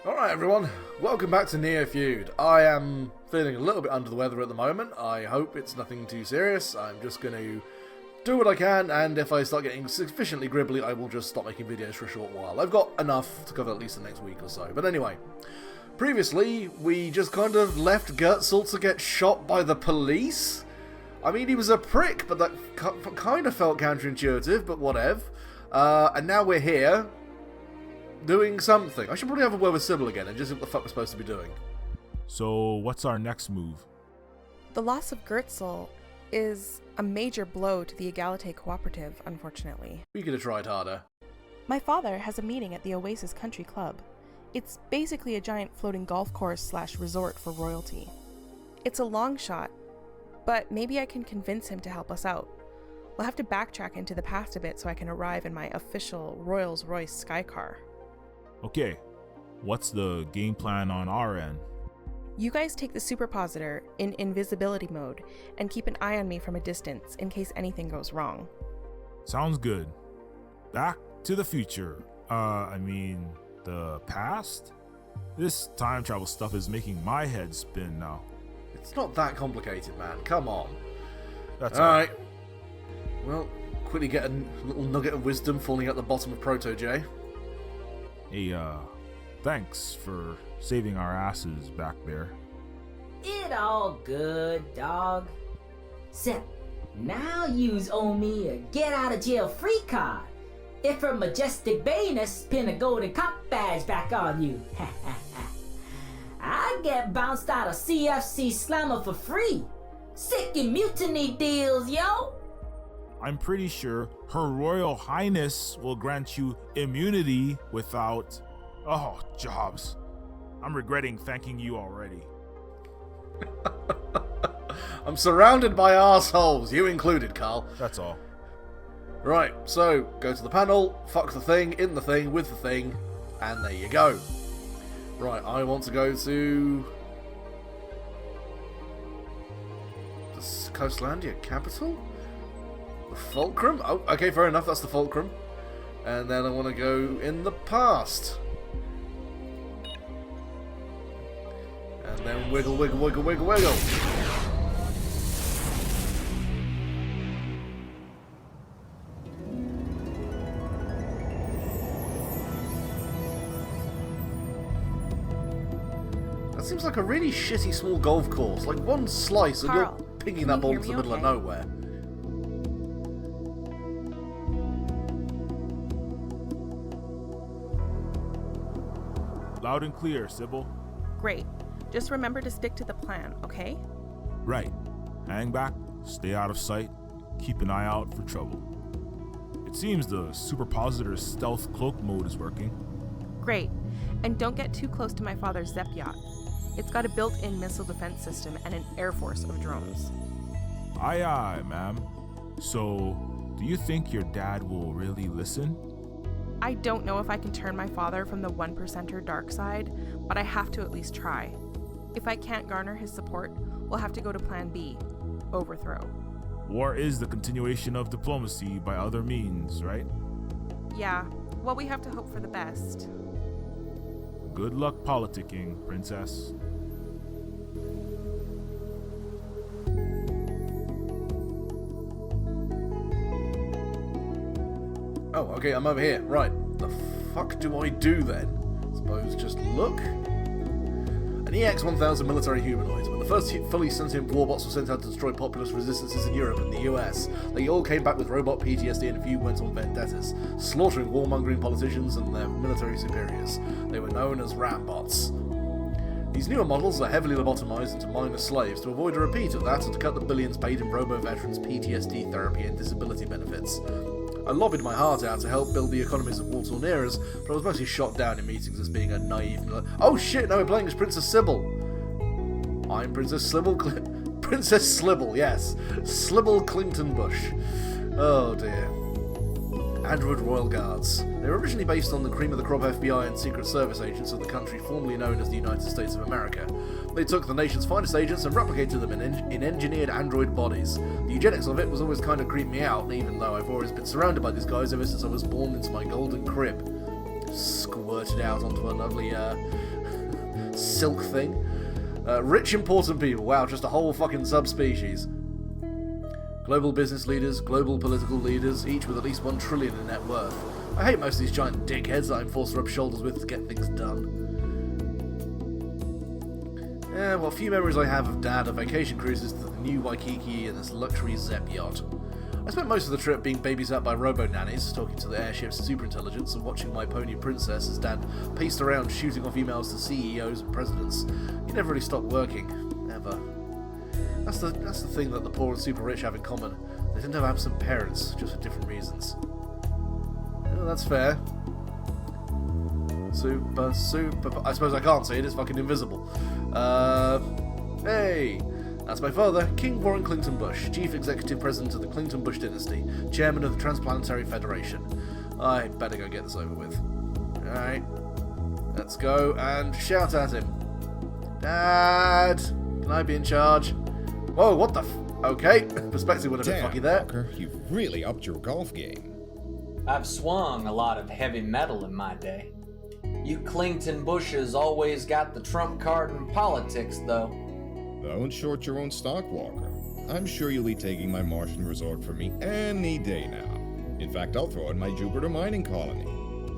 Alright everyone, welcome back to Neofeud. I am feeling a little bit under the weather at the moment. I hope it's nothing too serious. I'm just going to do what I can, and if I start getting sufficiently gribbly, I will just stop making videos for a short while. I've got enough to cover at least the next week or so. But anyway, previously we just kind of left Gertzel to get shot by the police. I mean, he was a prick, but that kind of felt counterintuitive, but whatever. And now we're here, doing something. I should probably have a word with Sybil again and just see what the fuck we're supposed to be doing. So, what's our next move? The loss of Gertzel is a major blow to the Egalite Cooperative, unfortunately. We could have tried harder. My father has a meeting at the Oasis Country Club. It's basically a giant floating golf course / resort for royalty. It's a long shot, but maybe I can convince him to help us out. We'll have to backtrack into the past a bit so I can arrive in my official Rolls-Royce Sky car. Okay, what's the game plan on our end? You guys take the superpositor in invisibility mode and keep an eye on me from a distance in case anything goes wrong. Sounds good. Back to the future. The past? This time travel stuff is making my head spin now. It's not that complicated, man. Come on. That's Alright. Well, quickly get a little nugget of wisdom falling out the bottom of Proto-J. Hey, thanks for saving our asses back there. It all good, dog. Except, now yous owe me a get-out-of-jail-free card. If her majestic bayness pin a golden cop badge back on you. I get bounced out of CFC Slammer for free. Sick and mutiny deals, yo! I'm pretty sure Her Royal Highness will grant you immunity without... Oh, jobs. I'm regretting thanking you already. I'm surrounded by assholes, you included, Carl. That's all. Right, so, go to the panel, fuck the thing, in the thing, with the thing, and there you go. Right, I want to go to... the Coastlandia capital? The Fulcrum? Oh, okay, fair enough, that's the Fulcrum. And then I want to go in the past. And then wiggle, wiggle, wiggle, wiggle, wiggle. That seems like a really shitty small golf course. Like one slice and Carl, you're pinging can that you ball hear to the me middle of okay? nowhere. Loud and clear, Sybil. Great. Just remember to stick to the plan, okay? Right. Hang back, stay out of sight, keep an eye out for trouble. It seems the superpositor's stealth cloak mode is working. Great. And don't get too close to my father's Zep yacht. It's got a built-in missile defense system and an air force of drones. Aye aye, ma'am. So, do you think your dad will really listen? I don't know if I can turn my father from the 1%er dark side, but I have to at least try. If I can't garner his support, we'll have to go to Plan B, overthrow. War is the continuation of diplomacy by other means, right? Yeah, well, we have to hope for the best. Good luck politicking, princess. Oh, okay, I'm over here. Right. The fuck do I do then? Suppose just look? An EX-1000 military humanoid. When the first fully sentient warbots were sent out to destroy populist resistances in Europe and the US, they all came back with robot PTSD and a few went on vendettas, slaughtering warmongering politicians and their military superiors. They were known as Rambots. These newer models are heavily lobotomized into minor slaves to avoid a repeat of that and to cut the billions paid in robo-veterans' PTSD therapy and disability benefits. I lobbied my heart out to help build the economies of war-torn eras, but I was mostly shot down in meetings as being a naive... Oh shit, no, we're playing as Princess Sybil. I'm Princess Sybil... Princess Slibble, yes. Slibble Clinton Bush. Oh dear. Android Royal Guards. They were originally based on the cream of the crop FBI and Secret Service agents of the country formerly known as the United States of America. They took the nation's finest agents and replicated them in engineered android bodies. The eugenics of it was always kind of creeping me out, even though I've always been surrounded by these guys ever since I was born into my golden crib. squirted out onto a lovely silk thing. Rich, important people. Wow, just a whole fucking subspecies. Global business leaders, global political leaders, each with at least 1 trillion in net worth. I hate most of these giant dickheads that I'm forced to rub shoulders with to get things done. Yeah, well, few memories I have of Dad are vacation cruises to the new Waikiki and this luxury Zep yacht. I spent most of the trip being babysat by robo-nannies, talking to the airship's superintelligence and watching my pony Princess as Dad paced around shooting off emails to CEOs and presidents. He never really stopped working. Ever. That's the thing that the poor and super rich have in common. They tend to have absent parents, just for different reasons. Oh, that's fair. Super... I suppose I can't say it, it's fucking invisible. Hey! That's my father, King Warren Clinton Bush, Chief Executive President of the Clinton Bush Dynasty, Chairman of the Transplanetary Federation. I better go get this over with. Alright. Let's go and shout at him. Dad! Can I be in charge? Whoa, what the Okay, perspective went a bit funky there. Walker, you've really upped your golf game. I've swung a lot of heavy metal in my day. You Clinton Bushes always got the trump card in politics, though. Don't short your own stock, Walker. I'm sure you'll be taking my Martian resort from me any day now. In fact, I'll throw in my Jupiter mining colony.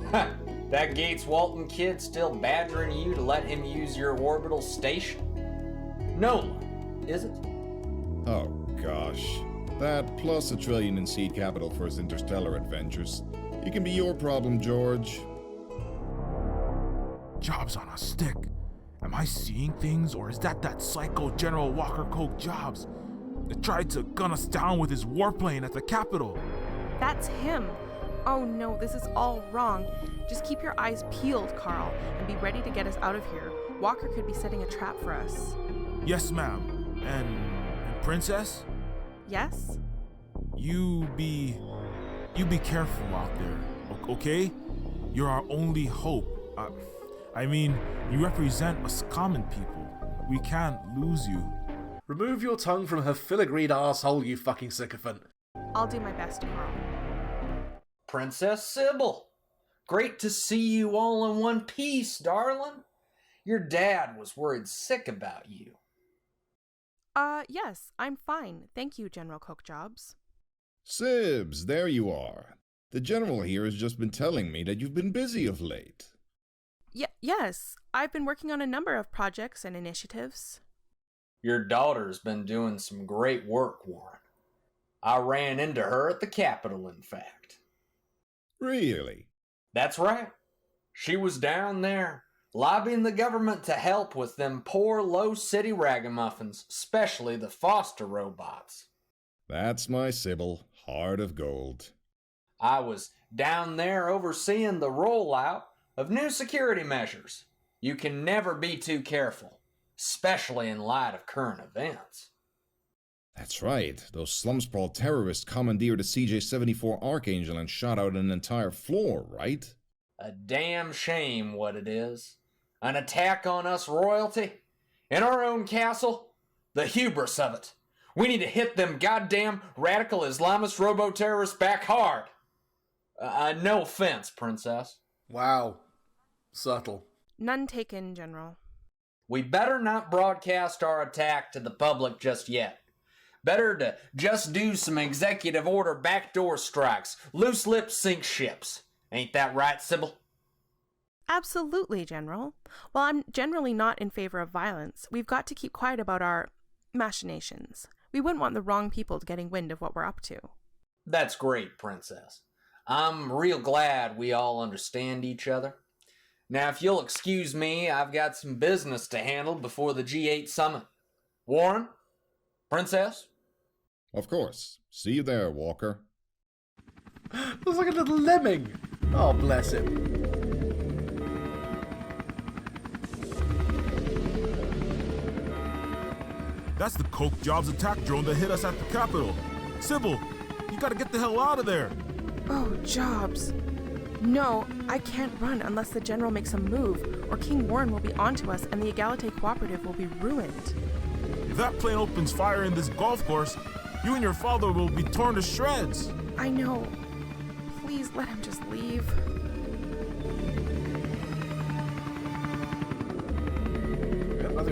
Ha! That Gates Walton kid still badgering you to let him use your orbital station? NOLA, is it? Oh, gosh. That plus $1 trillion in seed capital for his interstellar adventures. It can be your problem, George. Jobs on a stick. Am I seeing things, or is that psycho General Walker Coke Jobs that tried to gun us down with his warplane at the Capitol? That's him. Oh no, this is all wrong. Just keep your eyes peeled, Carl, and be ready to get us out of here. Walker could be setting a trap for us. Yes, ma'am. And Princess? Yes? You be careful out there, okay? You're our only hope. I mean, you represent us common people. We can't lose you. Remove your tongue from her filigreed arsehole, you fucking sycophant. I'll do my best, Carl. Princess Sybil, great to see you all in one piece, darling. Your dad was worried sick about you. Yes, I'm fine. Thank you, General Coke Jobs. Sibs, there you are. The General here has just been telling me that you've been busy of late. Yes, I've been working on a number of projects and initiatives. Your daughter's been doing some great work, Warren. I ran into her at the Capitol, in fact. Really? That's right. She was down there, lobbying the government to help with them poor low-city ragamuffins, especially the foster robots. That's my Sybil, heart of gold. I was down there overseeing the rollout of new security measures. You can never be too careful, especially in light of current events. That's right. Those slum-sprawl terrorists commandeered a CJ-74 Archangel and shot out an entire floor, right? A damn shame what it is. An attack on us royalty? In our own castle? The hubris of it. We need to hit them goddamn radical Islamist robo-terrorists back hard. No offense, Princess. Wow. Subtle. None taken, General. We better not broadcast our attack to the public just yet. Better to just do some executive order backdoor strikes. Loose lips sink ships. Ain't that right, Sybil? Absolutely, General. While I'm generally not in favor of violence, we've got to keep quiet about our machinations. We wouldn't want the wrong people getting wind of what we're up to. That's great, Princess. I'm real glad we all understand each other. Now, if you'll excuse me, I've got some business to handle before the G8 summit. Warren? Princess? Of course. See you there, Walker. Looks like a little lemming. Oh, bless him. That's the Coke Jobs attack drone that hit us at the Capitol. Sybil, you gotta get the hell out of there. Oh, Jobs. No, I can't run unless the General makes a move, or King Warren will be onto us and the Egalite Cooperative will be ruined. If that plane opens fire in this golf course, you and your father will be torn to shreds. I know. Please let him just leave.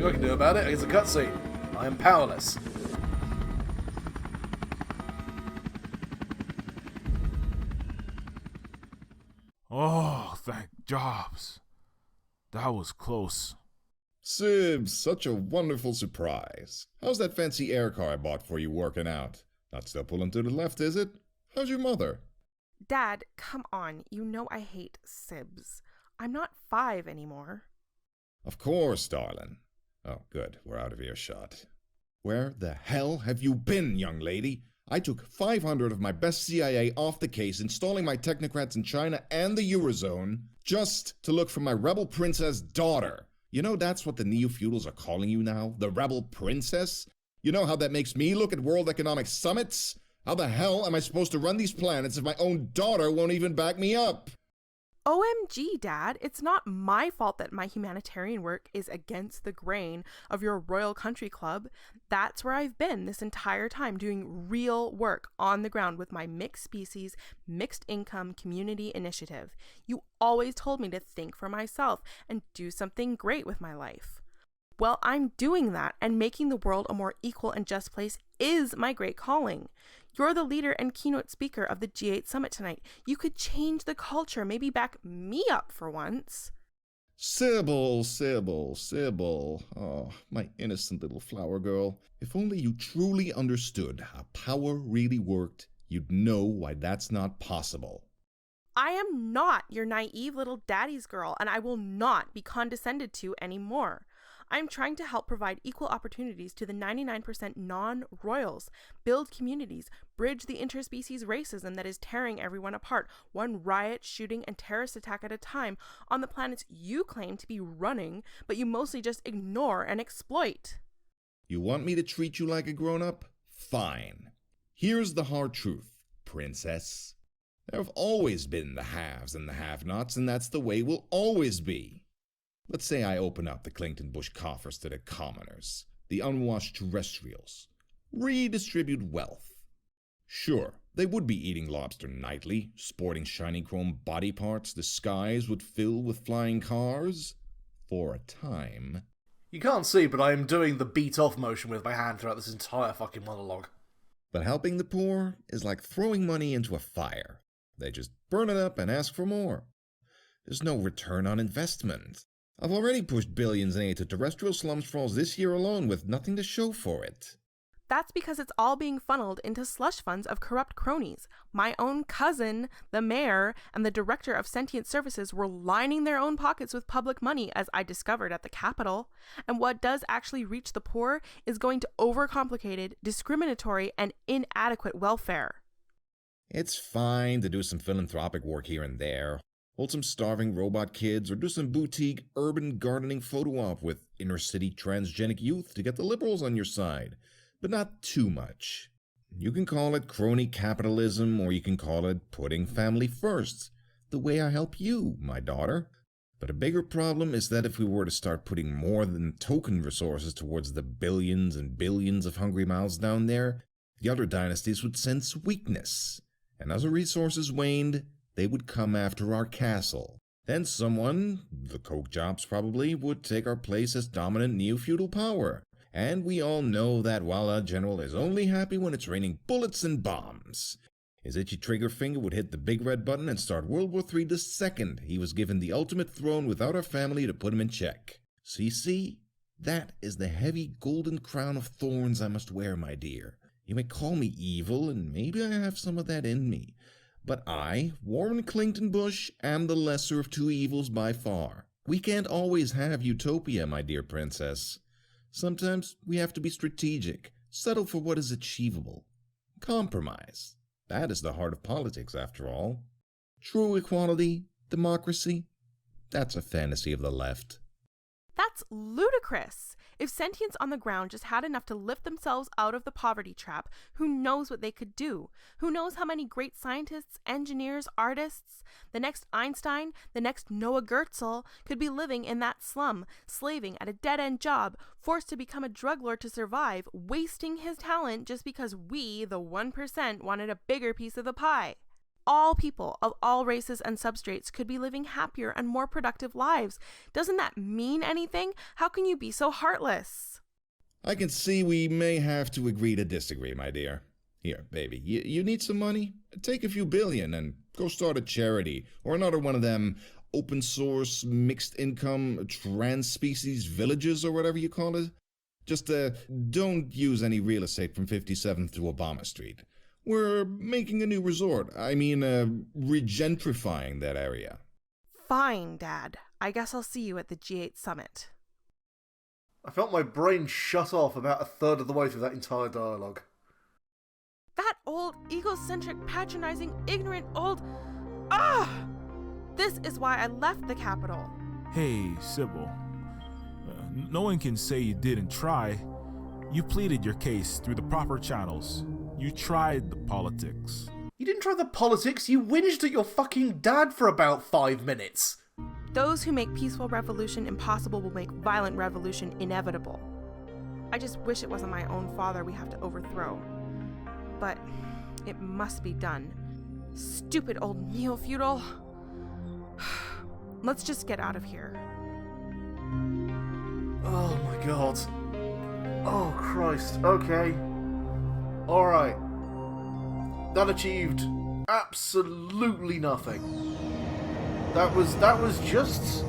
nothing I can do about it. It's a cutscene. I am powerless. Oh, thank Jobs. That was close. Sib, such a wonderful surprise. How's that fancy air car I bought for you working out? Not still pulling to the left, is it? How's your mother? Dad, come on. You know I hate sibs. I'm not 5 anymore. Of course, darling. Oh, good. We're out of earshot. Where the hell have you been, young lady? I took 500 of my best CIA off the case, installing my technocrats in China and the Eurozone, just to look for my rebel princess daughter. You know that's what the Neofeudals are calling you now? The rebel princess? You know how that makes me look at World Economic Summits? How the hell am I supposed to run these planets if my own daughter won't even back me up? OMG, Dad, it's not my fault that my humanitarian work is against the grain of your Royal Country Club. That's where I've been this entire time, doing real work on the ground with my mixed species, mixed income community initiative. You always told me to think for myself and do something great with my life. Well, I'm doing that, and making the world a more equal and just place is my great calling. You're the leader and keynote speaker of the G8 Summit tonight. You could change the culture, maybe back me up for once. Sybil, Sybil, Sybil. Oh, my innocent little flower girl. If only you truly understood how power really worked, you'd know why that's not possible. I am not your naive little daddy's girl, and I will not be condescended to anymore. I'm trying to help provide equal opportunities to the 99% non-royals, build communities, bridge the interspecies racism that is tearing everyone apart, one riot, shooting, and terrorist attack at a time on the planets you claim to be running, but you mostly just ignore and exploit. You want me to treat you like a grown-up? Fine. Here's the hard truth, princess. There have always been the haves and the have-nots, and that's the way it will always be. Let's say I open up the Clington Bush coffers to the commoners, the unwashed terrestrials, redistribute wealth. Sure, they would be eating lobster nightly, sporting shiny chrome body parts the skies would fill with flying cars. For a time. You can't see, but I am doing the beat-off motion with my hand throughout this entire fucking monologue. But helping the poor is like throwing money into a fire. They just burn it up and ask for more. There's no return on investment. I've already pushed billions in aid to terrestrial slum sprawls this year alone with nothing to show for it. That's because it's all being funneled into slush funds of corrupt cronies. My own cousin, the mayor, and the director of sentient services were lining their own pockets with public money, as I discovered at the Capitol. And what does actually reach the poor is going to overcomplicated, discriminatory, and inadequate welfare. It's fine to do some philanthropic work here and there. Hold some starving robot kids, or do some boutique urban gardening photo op with inner-city transgenic youth to get the liberals on your side. But not too much. You can call it crony capitalism, or you can call it putting family first, the way I help you, my daughter. But a bigger problem is that if we were to start putting more than token resources towards the billions and billions of hungry mouths down there, the other dynasties would sense weakness. And as the resources waned, they would come after our castle. Then someone, the Coke Jobs probably, would take our place as dominant neo-feudal power. And we all know that Walla General is only happy when it's raining bullets and bombs. His itchy trigger finger would hit the big red button and start World War III the second he was given the ultimate throne without our family to put him in check. So you see, that is the heavy golden crown of thorns I must wear, my dear. You may call me evil, and maybe I have some of that in me. But I, Warren Clington Bush, am the lesser of two evils by far. We can't always have utopia, my dear princess. Sometimes we have to be strategic, settle for what is achievable. Compromise. That is the heart of politics, after all. True equality, democracy, that's a fantasy of the left. That's ludicrous. If sentients on the ground just had enough to lift themselves out of the poverty trap, who knows what they could do? Who knows how many great scientists, engineers, artists, the next Einstein, the next Noah Goetzel, could be living in that slum, slaving at a dead-end job, forced to become a drug lord to survive, wasting his talent just because we, the 1%, wanted a bigger piece of the pie. all people of all races and substrates could be living happier and more productive lives. Doesn't that mean anything? How can you be so heartless? I can see we may have to agree to disagree, my dear. Here, baby, you need some money? Take a few billion and go start a charity or another one of them open source, mixed income, trans-species villages or whatever you call it. Just don't use any real estate from 57th to Obama Street. We're making a new resort. I mean, regentrifying that area. Fine, Dad. I guess I'll see you at the G8 summit. I felt my brain shut off about a third of the way through that entire dialogue. That old, egocentric, patronizing, ignorant old... Ah! This is why I left the capital. Hey, Sybil. No one can say you didn't try. You pleaded your case through the proper channels. You tried the politics. You didn't try the politics, you whinged at your fucking dad for about 5 minutes. Those who make peaceful revolution impossible will make violent revolution inevitable. I just wish it wasn't my own father we have to overthrow. But it must be done. Stupid old Neofeudal. Let's just get out of here. Oh my god. Oh Christ, okay. Alright. That achieved absolutely nothing. That was just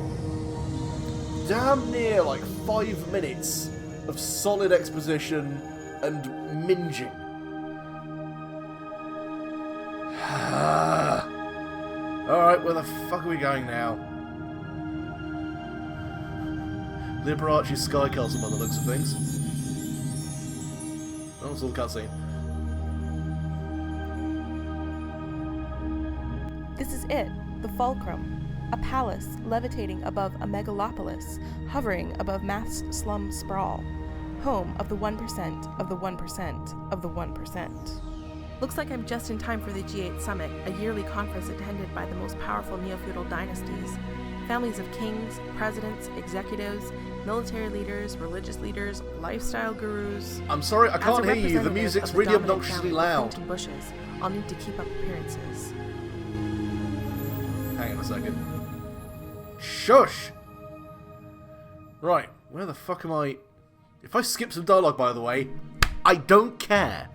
damn near like 5 minutes of solid exposition and minging. Alright, where the fuck are we going now? Liberace Sky Castle by the looks of things. Oh, it's all cutscene. This is it, the Fulcrum, a palace levitating above a megalopolis, hovering above mass slum sprawl, home of the 1% of the 1% of the 1%. Looks like I'm just in time for the G8 Summit, a yearly conference attended by the most powerful neo-feudal dynasties. Families of kings, presidents, executives, military leaders, religious leaders, lifestyle gurus. I'm sorry, I can't hear you. The As a music's representative of the really dominant obnoxiously family of loud. Clinton Bushes, I'll need to keep up appearances. Hang on a second. Shush! Right, where the fuck am I? If I skip some dialogue, by the way, I don't care.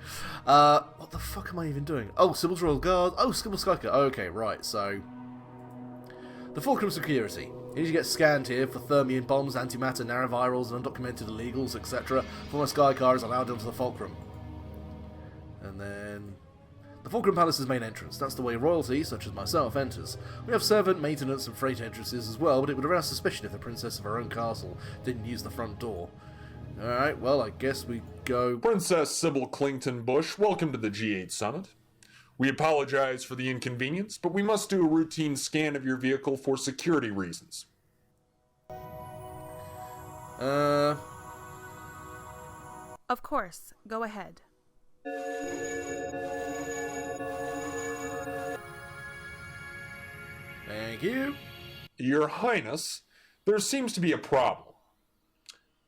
What the fuck am I even doing? Oh, Sybil's Royal Guard. Oh, Sybil's Skyker. Okay, right, so... The Fulcrum Security. You need to get scanned here for thermion bombs, antimatter, nanovirals, and undocumented illegals, etc. Before my Skycar is allowed into the Fulcrum. And then... The Fulcrum Palace's main entrance. That's the way royalty, such as myself, enters. We have servant, maintenance, and freight entrances as well, but it would arouse suspicion if the princess of her own castle didn't use the front door. Alright, well, I guess we go... Princess Sybil Clington Bush, welcome to the G8 Summit. We apologize for the inconvenience, but we must do a routine scan of your vehicle for security reasons. Of course, go ahead. Thank you. Your Highness, there seems to be a problem.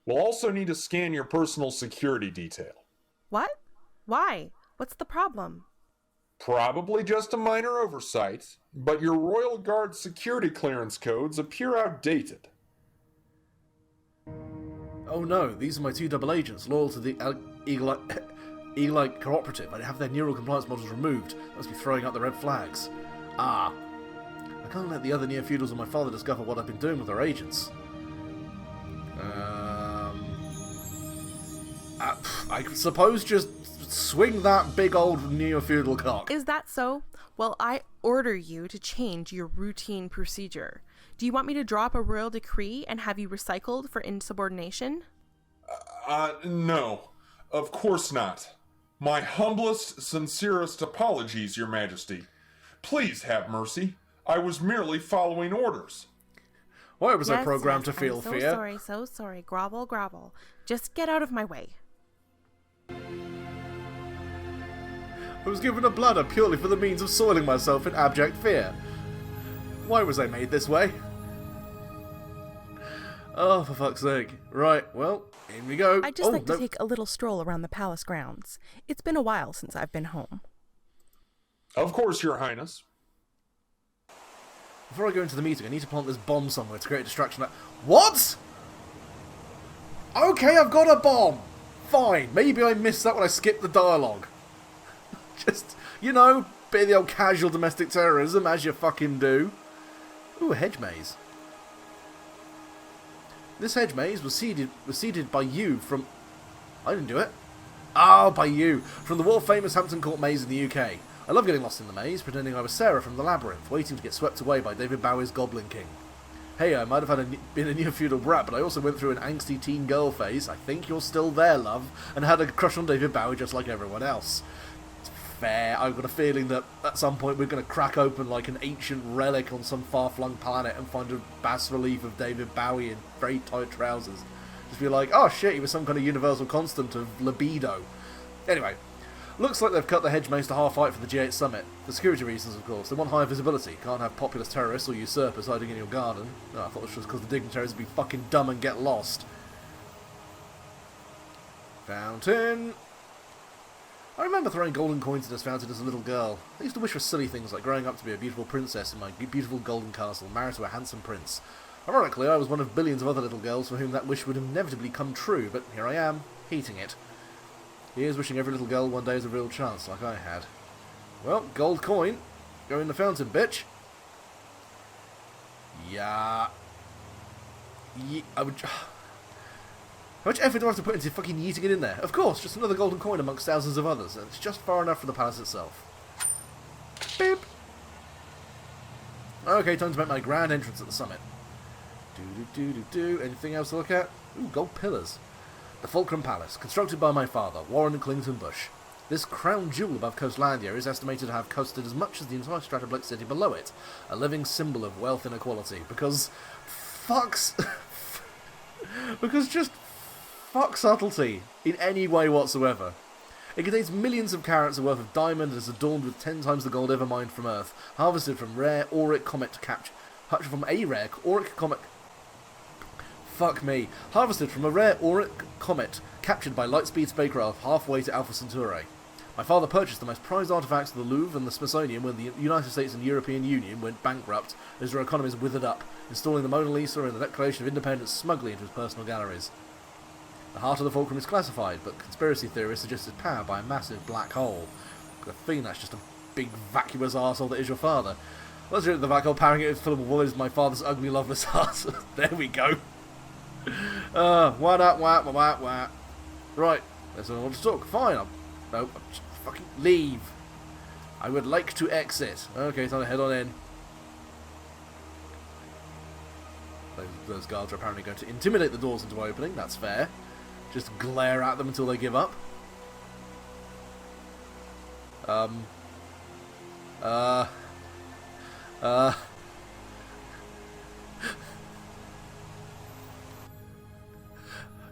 We'll also need to scan your personal security detail. What? Why? What's the problem? Probably just a minor oversight, but your Royal Guard security clearance codes appear outdated. Oh no, these are my two double agents, loyal to the Eagle-like Cooperative. I have their neural compliance models removed. Must be throwing up the red flags. Ah. I can't let the other neo-feudals and my father discover what I've been doing with our agents. I suppose just swing that big old neo-feudal cock. Is that so? Well, I order you to change your routine procedure. Do you want me to draw up a royal decree and have you recycled for insubordination? No. Of course not. My humblest, sincerest apologies, Your Majesty. Please have mercy. I was merely following orders. Why was I programmed to feel I'm so fear? so sorry. Grovel, grovel. Just get out of my way. I was given a bladder purely for the means of soiling myself in abject fear. Why was I made this way? Oh, for fuck's sake. Right, well, in we go. I'd just like to take a little stroll around the palace grounds. It's been a while since I've been home. Of course, Your Highness. Before I go into the meeting, I need to plant this bomb somewhere to create a distraction. What? Okay, I've got a bomb. Fine. Maybe I missed that when I skipped the dialogue. Just, you know, bit of the old casual domestic terrorism, as you fucking do. Ooh, a hedge maze. This hedge maze was seeded by you from... I didn't do it. Oh, by you. From the world-famous Hampton Court maze in the UK. I love getting lost in the maze, pretending I was Sarah from the Labyrinth, waiting to get swept away by David Bowie's Goblin King. Hey, I might have been a neofeudal brat, but I also went through an angsty teen girl phase. I think you're still there, love, and had a crush on David Bowie just like everyone else. It's fair. I've got a feeling that at some point we're going to crack open like an ancient relic on some far-flung planet and find a bas-relief of David Bowie in very tight trousers. Just be like, oh shit, he was some kind of universal constant of libido. Anyway, looks like they've cut the hedge maze to half-height for the G8 summit. For security reasons, of course. They want higher visibility. Can't have populist terrorists or usurpers hiding in your garden. No, I thought this was because the dignitaries would be fucking dumb and get lost. Fountain. I remember throwing golden coins in this fountain as a little girl. I used to wish for silly things like growing up to be a beautiful princess in my beautiful golden castle, married to a handsome prince. Ironically, I was one of billions of other little girls for whom that wish would inevitably come true, but here I am, hating it. Here's wishing every little girl one day has a real chance, like I had. Well, gold coin. Go in the fountain, bitch. Yeah. I would... How much effort do I have to put into fucking yeeting it in there? Of course, just another golden coin amongst thousands of others. And it's just far enough for the palace itself. Beep. Okay, time to make my grand entrance at the summit. Do. Anything else to look at? Ooh, gold pillars. The Fulcrum Palace, constructed by my father, Warren Clinton Bush. This crown jewel above Coastlandia is estimated to have costed as much as the entire Stratoblick city below it, a living symbol of wealth inequality, because just fuck subtlety in any way whatsoever. It contains millions of carats worth of diamond and is adorned with 10 times the gold ever mined from Earth, harvested from rare auric comet harvested from a rare auric comet captured by Lightspeed spacecraft halfway to Alpha Centauri. My father purchased the most prized artifacts of the Louvre and the Smithsonian when the United States and European Union went bankrupt as their economies withered up, installing the Mona Lisa and the Declaration of Independence smugly into his personal galleries. The heart of the fulcrum is classified, but conspiracy theorists suggest it's powered by a massive black hole. I've got a feeling that's just a big vacuous arsehole that is your father. Let's look at the black hole powering it with fillable wool is my father's ugly, loveless heart. There we go. What? Right, there's no one to talk. Fine, no, just fucking leave. I would like to exit. Okay, time to head on in. Those guards are apparently going to intimidate the doors into opening, that's fair. Just glare at them until they give up.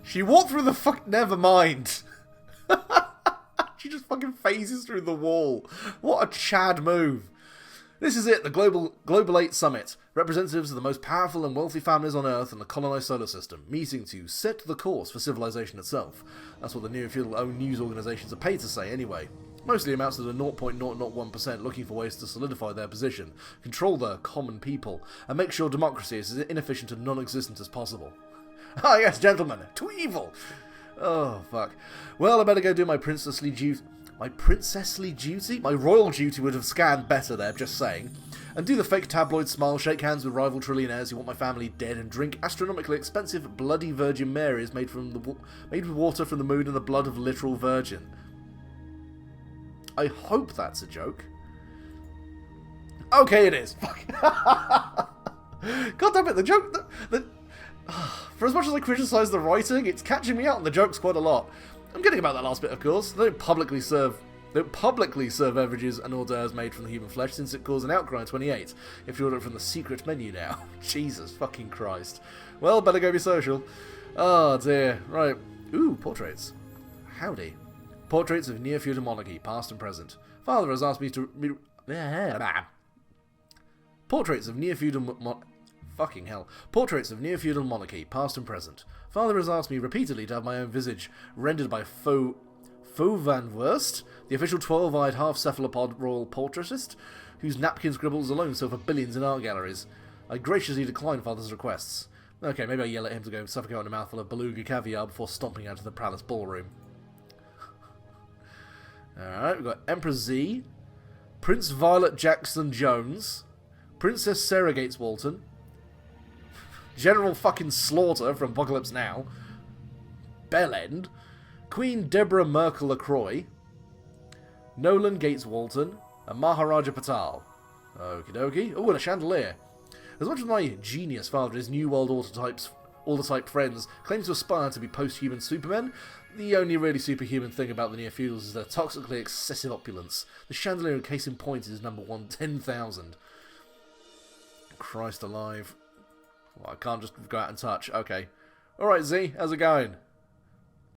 She walked through the never mind. She just fucking phases through the wall. What a Chad move. This is it, the Global 8 Summit. Representatives of the most powerful and wealthy families on Earth and the colonized solar system, meeting to set the course for civilization itself. That's what the Neofeudal-owned news organizations are paid to say anyway. Mostly amounts to the 0.001% looking for ways to solidify their position, control the common people, and make sure democracy is as inefficient and non-existent as possible. Ah yes, gentlemen, to evil! Oh, fuck. Well, I better go do my princessly duty. My princessly duty? My royal duty would have scanned better there, just saying. And do the fake tabloid smile, shake hands with rival trillionaires who want my family dead, and drink astronomically expensive bloody Virgin Marys made with water from the moon and the blood of literal virgin. I hope that's a joke. Okay, it is. Fuck. God damn it, the joke... For as much as I criticise the writing, it's catching me out on the jokes quite a lot. I'm kidding about that last bit, of course. They don't publicly serve beverages and hors d'oeuvres made from the human flesh, since it caused an outcry in 28. If you order it from the secret menu now. Jesus fucking Christ. Well, better go be social. Oh dear. Right. Ooh, portraits. Howdy. Portraits of Neofeudal monarchy, past and present. Father has asked me to... Portraits of Neofeudal... Fucking hell. Portraits of Neofeudal monarchy, past and present. Father has asked me repeatedly to have my own visage rendered by faux Faux Van Wurst, the official 12-eyed half-cephalopod royal portraitist, whose napkin scribbles alone sell for billions in art galleries. I graciously decline father's requests. Okay, maybe I yell at him to go and suffocate on a mouthful of beluga caviar before stomping out of the palace ballroom. Alright, we've got Emperor Z, Prince Violet Jackson Jones, Princess Sarah Gates Walton, General fucking Slaughter from Apocalypse Now, Bellend, Queen Deborah Merkel LaCroix, Nolan Gates Walton, and Maharaja Patal. Okie dokie. Oh, and a chandelier. As much as my genius father and his New World Order type friends claim to aspire to be post-human supermen, the only really superhuman thing about the Neofeudals is their toxically excessive opulence. The chandelier in case in point is number 10,000. Christ alive. Well, I can't just go out and touch. Okay. Alright, Z, how's it going?